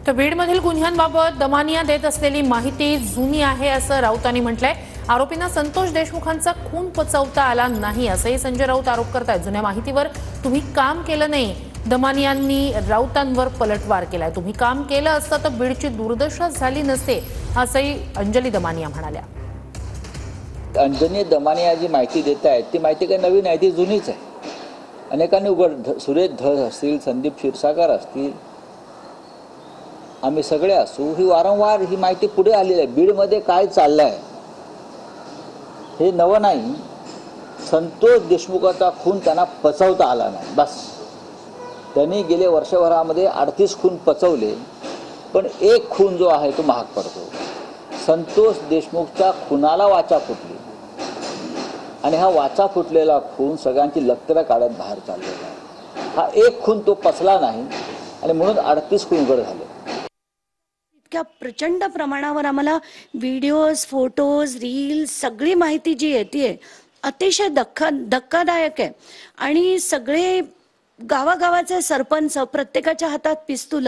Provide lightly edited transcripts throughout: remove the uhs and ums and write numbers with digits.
तर बीडमधील गुन्ह्यांबाबत दमानिया देत असलेली माहिती जुनी आहे असं राऊतांनी म्हटलंय। आरोपींना संतोष देशमुखांचा खून पचवता आला नाही असंही संजय राऊत आरोप करतायत। जुन्या माहितीवर तुम्ही काम केलं नाही, दमानियांनी राऊतांवर पलटवार केलाय। तुम्ही काम केलं असतं तर बीडची दुर्दशा झाली नसते असंही अंजली दमानिया म्हणाल्या। अंजनी दमानिया जी माहिती देत आहेत ती माहिती काही नवीन आहे, ती जुनीच आहे। अनेकांनी सुरेश धस असतील, संदीप क्षीरसागर असतील, आम्ही सगळे असू, ही वारंवार ही माहिती पुढे आलेली आहे। बीडमध्ये काय चाललंय हे नवं नाही। संतोष देशमुखाचा खून त्यांना पचवता आला नाही, बस। त्यांनी गेले वर्षभरामध्ये 38 खून पचवले, पण एक खून जो आहे तो महाग पडतो। संतोष देशमुखच्या खुनाला वाचा फुटली आणि हा वाचा फुटलेला खून सगळ्यांची लक्तरं काढत बाहेर चाललेला आहे। हा एक खून तो पचला नाही आणि म्हणून 38 खून उघड झाले। इतक्या प्रचंड प्रमाणावर आम्हाला व्हिडिओज, फोटोज, रील्स सगळी माहिती जी येते अतिशय धक्कादायक आहे। आणि सगळे गावागावाचे सरपंच प्रत्येकाच्या हातात पिस्तूल,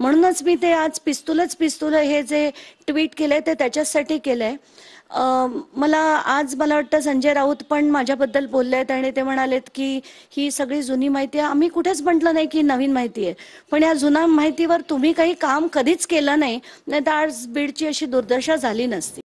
म्हणूनच मी ते आज पिस्तूल हे जे ट्विट केले ते त्याच्यासाठी केलंय। मला वाटतं संजय राऊत पण माझ्याबद्दल बोललेत आणि ते म्हणालेत की ही सगळी जुनी माहिती आहे। आम्ही कुठेच म्हटलं नाही की नवीन माहिती आहे, पण या जुन्या माहितीवर तुम्ही काही काम कधीच केलं नाही, नाहीतर आज बीडची अशी दुर्दशा झाली नसती।